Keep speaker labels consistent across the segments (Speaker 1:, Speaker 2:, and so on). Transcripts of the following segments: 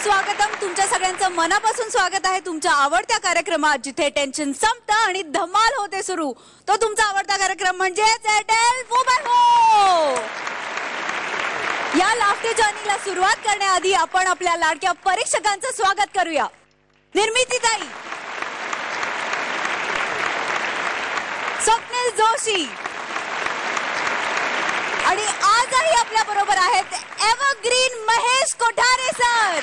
Speaker 1: स्वागतम. तुमच्या सगळ्यांचं मनापासून स्वागत आहे तुमच्या आवडत्या कार्यक्रमात, जिथे टेन्शन संपतं आणि धमाल होते सुरू. तो तुमचा आवडता कार्यक्रम म्हणजेच एअरटेल मोबाईल हो. या लाफ्टर जर्नीला सुरुवात करण्याआधी आपण आपल्या लाडक्या परीक्षकांचं स्वागत करूया. निर्मितीताई, स्वप्नील जोशी आणि आजही आपल्या बरोबर आहेत एव्हरग्रीन महेश कोठारे सर.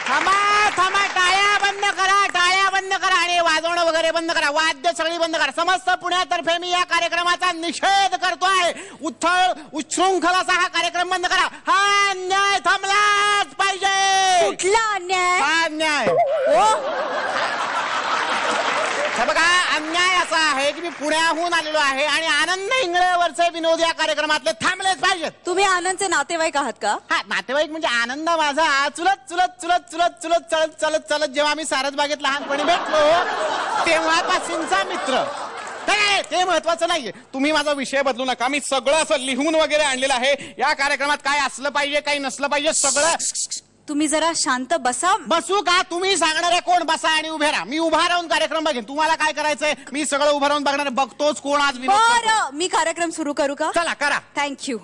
Speaker 2: थांबा थांबा, टाळ्या बंद करा, टाळ्या बंद करा आणि वाजवणं वगैरे बंद करा, वाद्य सगळी बंद करा. समस्त पुण्यातर्फे मी या कार्यक्रमाचा निषेध करतोय. उथळ उच्छृंखल असा हा कार्यक्रम बंद करा. हा अन्याय थांबलाच पाहिजे.
Speaker 1: कुठला अन्याय?
Speaker 2: हा अन्याय बघा, अन्याय असा आहे की मी पुण्याहून आलेलो आहे आणि आनंद इंगळेवरचे विनोद या कार्यक्रमातले थांबलेच पाहिजेत.
Speaker 1: तुम्ही आनंदचे नातेवाईक आहात का?
Speaker 2: हा, नातेवाईक म्हणजे आनंद माझा चुलत चुलत चुलत चुलत चुलत चलत चलत चलत जेव्हा आम्ही सारसबागेत लहानपणी भेटलो तेव्हापासूनचा मित्र. ते महत्वाचं नाहीये. तुम्ही माझा विषय बदलू नका. मी सगळं असं लिहून वगैरे आणलेलं आहे. या कार्यक्रमात काय असलं पाहिजे, काही नसलं पाहिजे, सगळं.
Speaker 1: तुम्ही जरा शांत बसा.
Speaker 2: बसू का? तुम्ही सांगणार आहे कोण बसा आणि उभे राहा. मी उभा राहून कार्यक्रम बघेन. तुम्हाला काय करायचंय? मी सगळं उभं राहून बघणार. बघतोच कोण आज.
Speaker 1: बरं, मी कार्यक्रम सुरू करू का?
Speaker 2: चला करा.
Speaker 1: थँक्यू.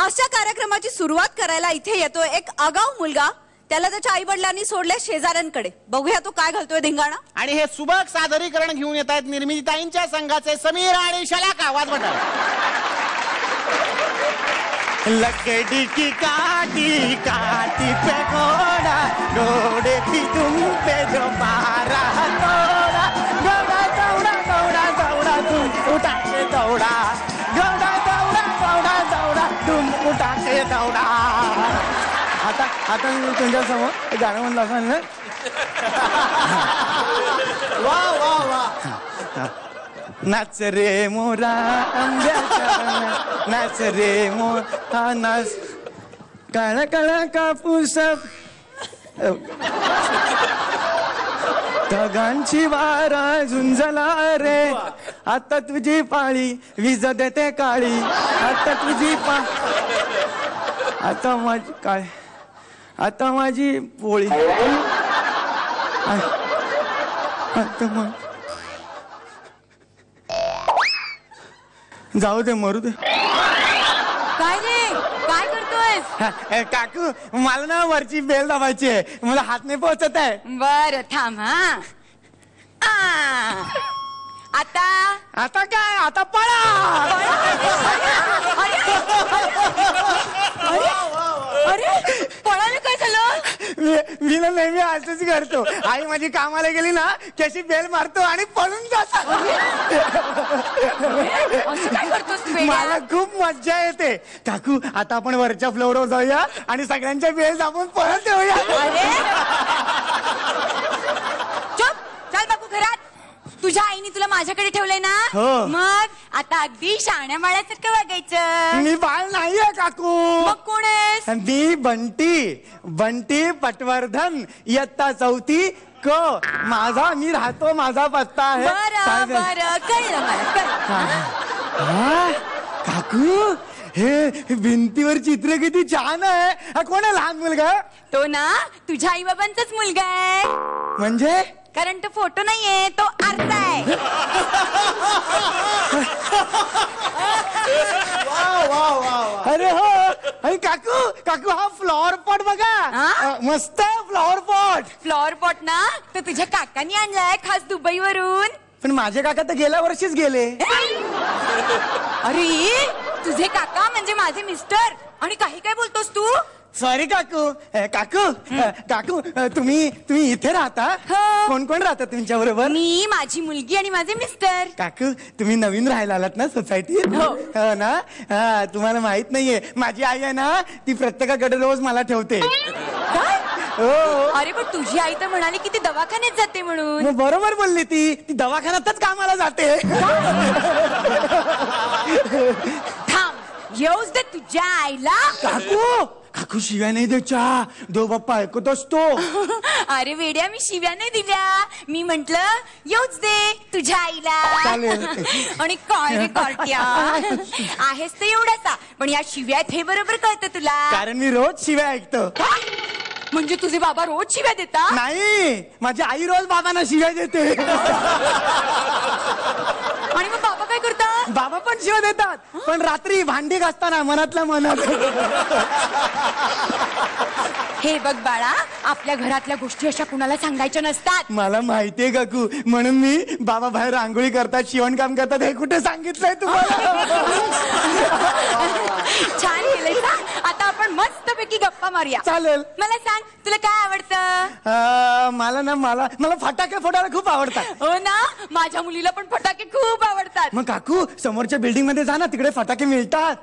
Speaker 1: अशा कार्यक्रमाची सुरुवात करायला इथे येतो एक आगाऊ मुलगा. त्याला त्याच्या आई वडिलांनी सोडले शेजाऱ्यांकडे. बघूया तो काय घालतोय धिंगाणा.
Speaker 2: आणि हे सुबक सादरीकरण घेऊन येत आहेत निर्मितीताईंच्या संघाचे समीर आणि शलाका. आवाज बदला.
Speaker 3: लकड़ी की काटी काटी पे घोड़ा, घोड़े की तुम पे जो मारा घोड़ा, घोड़ा दौड़ा दौड़ा दौड़ा तुम उठा के दौड़ा, घोड़ा दौड़ा दौड़ा दौड़ा तुम उठा के दौड़ा. आता आता मी तुमच्या समोर गाणं म्हणलं असं ना.
Speaker 2: वा वा वा.
Speaker 3: नाच रे मोरा आंब्याचा, नाच रे मोरा नाच, काळा काळा कापूस ढगांची वारा झुंजला रे. आता तुझी पाळी वीज देते काळी, आता तुझी आता माझी काय, आता माझी पोळी, आता मग जाऊ दे, मरू दे.
Speaker 1: काय रे, काय करतोय?
Speaker 3: काकू, मला ना वरची बेल दाबायची आहे. मला हात नाही पोहोचत आहे.
Speaker 1: बर थांब. आता
Speaker 3: आता काय, आता पळा.
Speaker 1: अरे पळायला काय झालं?
Speaker 3: मी ना नेहमी असंच करतो. आई माझी कामाला गेली ना की अशी बेल मारतो आणि पळून जातो.
Speaker 1: काय करतोस?
Speaker 3: मला खूप मज्जा येते. काकू, आता आपण वरच्या फ्लोअरवर जाऊया आणि सगळ्यांच्या बेल दाबून पळत येऊया.
Speaker 1: चुप, चल बापू घरात. तुझ्या आईने तुला माझ्याकडे ठेवलंय ना.
Speaker 3: हो.
Speaker 1: मग आता अगदी शाण्या बाळासारखं वागायचं.
Speaker 3: मी बाळ नाहीये काकू.
Speaker 1: मग कोण आहेस?
Speaker 3: मी बंटी, बंटी पटवर्धन, इयत्ता चौथी क. माझा मी राहतो, माझा पत्ता आहे.
Speaker 1: बरं बरं, कळलं मला, कळलं.
Speaker 3: काकू, हे भिंतीवर चित्र किती छान आहे. हा कोण आहे लहान मुलगा?
Speaker 1: तो ना तुझ्या आई बाबांचाच मुलगा आहे.
Speaker 3: म्हणजे?
Speaker 1: कारण तो फोटो नाहीये, तो अर्थ आहे.
Speaker 3: अरे हो. अरे काकू, काकू हा फ्लॉवर पॉट बघा. मस्त फ्लॉवर पॉट.
Speaker 1: फ्लॉवर पॉट ना तो तुझ्या काकांनी आणलाय खास दुबईवरून.
Speaker 3: पण माझे काका तर गेल्या वर्षीच गेले.
Speaker 1: अरे तुझे काका म्हणजे माझे मिस्टर. आणि काही काय बोलतोस तू?
Speaker 3: सॉरी काकू. काकू, काकू, तुम्ही इथे राहता? कोण कोण राहता तुमच्या बरोबर?
Speaker 1: मी, माझी मुलगी आणि माझे मिस्टर.
Speaker 3: काकू, तुम्ही नवीन राहायला आलात ना सोसायटीत? हो ना. तुम्हाला माहित नाहीये, माझी आई आहे ना, ती प्रत्येकाकडे रोज मला ठेवते.
Speaker 1: काय?
Speaker 3: हो.
Speaker 1: अरे पण तुझी आई तर म्हणाली की ती दवाखान्यात जाते म्हणून.
Speaker 3: मग बरोबर बोलली ती दवाखान्यातच कामाला जाते.
Speaker 1: थांब, येऊच दे तुझ्या आईला.
Speaker 3: काकू, काकू शिव्या नाही द्यायच्या, देव बाप्पा ऐकत असतो.
Speaker 1: अरे वेड्या, मी शिव्या नाही दिल्या. मी म्हंटल येऊच दे तुझ्या आईला.
Speaker 3: चालेल.
Speaker 1: आणि काय रे कार्ट्या, आहेस तर एवढासा, पण या शिव्यात हे बरोबर कळतं तुला.
Speaker 3: कारण मी रोज शिव्या ऐकतो.
Speaker 1: म्हणजे तुझे बाबा रोज शिव्या देतात?
Speaker 3: नाही, माझी आई रोज बाबांना शिव्या देते.
Speaker 1: आणि मग बाबा काय करतात?
Speaker 3: बाबा पण शिव्या देतात, पण रात्री भांडी घासताना मनातल्या मनात.
Speaker 1: हे बघ बाळा, आपल्या घरातल्या गोष्टी अशा कुणाला सांगायच्या नसतात.
Speaker 3: मला माहितीये काकू, म्हणून मी बाबा बाहेर रांगोळी करतात, शिवणकाम करतात हे कुठे सांगितलंय तुम्हाला?
Speaker 1: छान केलंय का? आता आपण मस्तपैकी गप्पा मारूया.
Speaker 3: चालेल.
Speaker 1: मला सांग, तुला काय आवडतं?
Speaker 3: मला फटाके फोडायला खूप आवडतात.
Speaker 1: हो ना, माझ्या मुलीला पण फटाके खूप आवडतात.
Speaker 3: मग काकू, समोरच्या बिल्डिंग मध्ये जा ना, तिकडे फटाके मिळतात.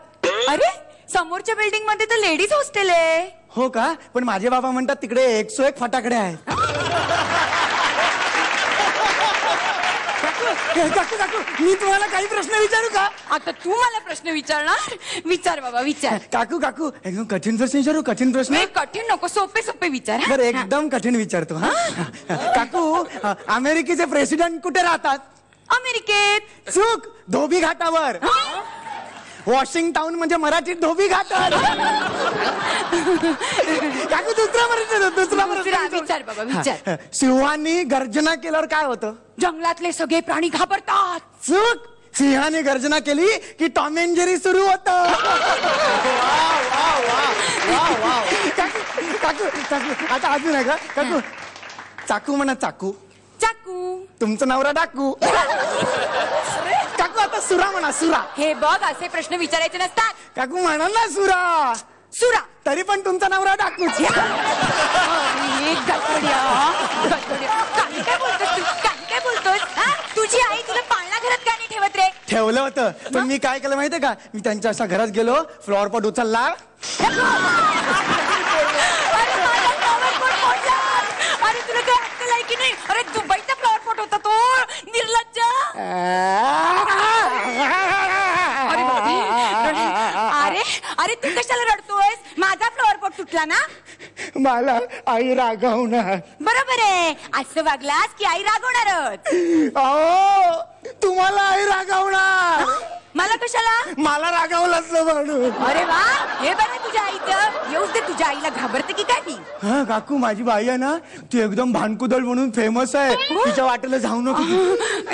Speaker 1: अरे, समोरच्या बिल्डिंग मध्ये तर लेडीज हॉस्टेल आहे.
Speaker 3: हो का? पण माझे बाबा म्हणतात तिकडे 101 फटाकडे आहेत. काकू काकू, मी तुम्हाला काही प्रश्न विचारू का?
Speaker 1: आता तू मला प्रश्न विचारणार? विचार बाबा, विचार.
Speaker 3: काकू काकू, एकदम कठीण प्रश्न विचारू? कठीण प्रश्न?
Speaker 1: नाही, कठीण नको, सोपे सोपे विचार.
Speaker 3: बरं, एकदम कठीण विचारतो. हा काकू, अमेरिकेचे प्रेसिडेंट कुठे राहतात?
Speaker 1: अमेरिकेत.
Speaker 3: चूक, धोबी घाटावर. वॉशिंग्टन म्हणजे मराठीत धोबी घाट. काकू, दुसरा
Speaker 1: विचार बाबा, विचार.
Speaker 3: सिंहांनी गर्जना केल्यावर काय होतं?
Speaker 1: जंगलातले सगळे प्राणी घाबरतात.
Speaker 3: चूक, सिंहाने गर्जना केली की टॉम अँड जेरी सुरू होतं. काकू काकू काकू, आता अजून आहे का? काकू, चाकू म्हणा, चाकू.
Speaker 1: चाकू.
Speaker 3: तुमचं नवरा डाकू. काकू, आता सुरा म्हणा, सुरा.
Speaker 1: हे बघ, असे प्रश्न विचारायचे नसतात.
Speaker 3: काकू म्हणा ना सुरा.
Speaker 1: सुरा.
Speaker 3: तरी पण तुमचा नवरा डाकूच.
Speaker 1: काही काय बोलतोस तू? काही काय बोलतोस? हा? तुझी आई तुला पाळणा घरात का नाही ठेवत रे?
Speaker 3: ठेवलं होतं, पण मी काय केलं माहितीये का? मी त्यांच्या अशा घरात गेलो, फ्लॉवर पॉट उचलला.
Speaker 1: अरे तुला काय अक्कल आहे की नाही? अरे दुबईचा फ्लॉवर पॉट होता तो, निर्लज्ज. अरे अरे तू कशाला रडतोयस? माझा फ्लॉवर पॉट तुटला ना?
Speaker 3: मला आई रागवणार.
Speaker 1: बरोबर आहे, असं वागलास की आई रागवणारच.
Speaker 3: अहो, तुम्हाला आई रागवणार.
Speaker 1: मला कशाला?
Speaker 3: मला रागवलंच म्हणून.
Speaker 1: अरे वा, हे बरं तुझ्या आईचं. येऊच दे, तुझ्या आईला घाबरते की काय ती?
Speaker 3: हा काकू, माझी बाई आहे ना, ती एकदम भानकुदळ म्हणून फेमस आहे. तिच्या वाटेला जाऊ नको.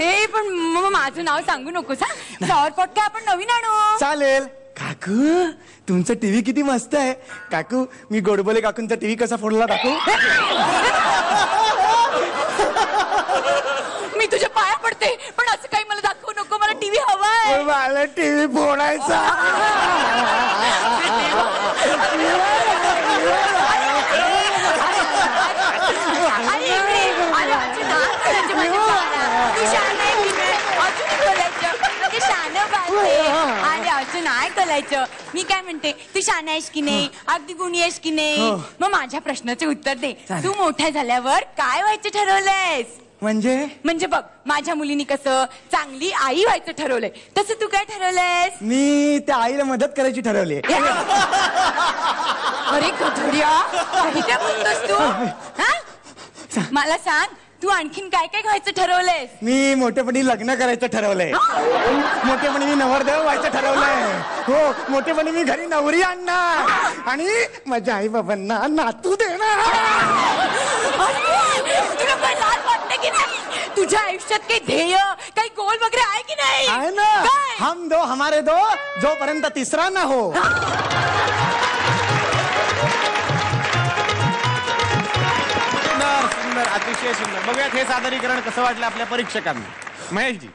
Speaker 1: ए, पण माझं नाव सांगू नकोस हा. फ्लॉवर पॉट काय आपण नवीन आणू?
Speaker 3: चालेल. काकू, तुमचं टीव्ही किती मस्त आहे. काकू, मी गोडबोले काकूंचा टीव्ही कसा फोडला दाखवू?
Speaker 1: मी तुझ्या पाया पडते, पण असं काही मला दाखवू नको. मला टीव्ही हवाय.
Speaker 3: मला टीव्ही फोडायचा.
Speaker 1: अरे इकडे, अरे माझी नाक करायची माझ्या पायाला. तू शहाणा आहे की नाही? अजून बोलायचं म्हणजे शहाणं बांधते. अरे अजून नाही बोलायचं. मी काय म्हणते, तू शहाणा आहेस की नाही? अगदी गुणी आहेस की नाही? मग माझ्या प्रश्नाचे उत्तर दे. तू मोठ्या झाल्यावर काय व्हायचं ठरवलंयस? म्हणजे बघ, माझ्या मुलीनी कसं चांगली आई व्हायचं ठरवलंय, तसं तू काय ठरवलंयस?
Speaker 3: मी त्या आईला मदत करायची ठरवली.
Speaker 1: अरे गधड्या, काही काय बोलतोस तू? हा? मला सांग, तू आणखीन काय काय व्हायचं ठरवलंयस?
Speaker 3: मी मोठेपणी लग्न करायचं ठरवलंय. मोठेपणी मी नवरदेव व्हायचं ठरवलंय. हो, मोठेपणी मी घरी नवरी आणणार आणि माझ्या आई बाबांना नातू देणार.
Speaker 1: तुला काय लाज वाटते की नाही? तुझ्या आयुष्यात काही ध्येय, काही गोल वगैरे आहे की नाही?
Speaker 3: आहे ना,
Speaker 1: काय?
Speaker 3: हम दो हमारे दो, जोपर्यंत तिसरा ना हो.
Speaker 2: सुंदर सुंदर, अतिशय सुंदर. बघूयात हे सादरीकरण कसं वाटलं आपल्या परीक्षकांना. Maheshji.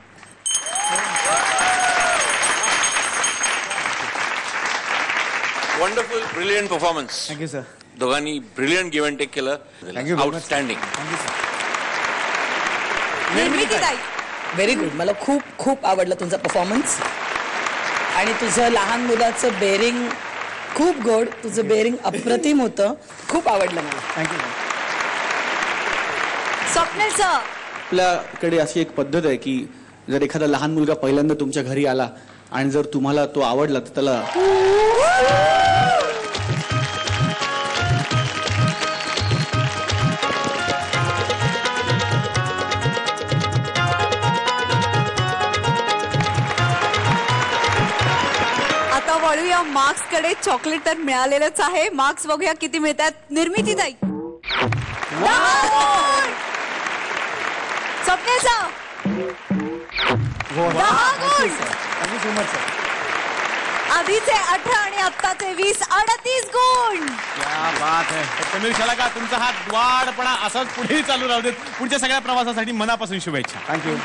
Speaker 4: Wonderful, brilliant performance.
Speaker 3: Thank you sir.
Speaker 4: दोघांनी ब्रिलियंट गिव्ह अँड टेक केलं.
Speaker 3: Thank you.
Speaker 4: आउटस्टँडिंग.
Speaker 1: निर्मितीताई.
Speaker 5: Very good. मला खूप खूप आवडला तुझा परफॉर्मन्स आणि तुझं लहान मुलाचं बेरिंग खूप गोड. तुझं बेरिंग अप्रतिम होतं. खूप आवडलं मला.
Speaker 3: थँक्यू.
Speaker 1: स्वप्नील सर.
Speaker 6: आपल्याकडे अशी एक पद्धत आहे की जर एखादा लहान मुलगा पहिल्यांदा तुमच्या घरी आला आणि जर तुम्हाला तो आवडला तर त्याला
Speaker 1: वळूया मार्क्स कडे. चॉकलेट तर मिळालेलंच आहे. मार्क्स बघूया किती मिळतात. निर्मिती ताई 10 गुण. स्वप्नेचा 10 गुण. आधीचे 18 आणि आत्ताचे 20, 38 गुण.
Speaker 2: क्या बात आहे. समीर शलाका, तुमचा हा द्वाडपणा असाच पुढेही चालू राहू देत. पुढच्या सगळ्या प्रवासासाठी मनापासून शुभेच्छा.
Speaker 6: थँक्यू.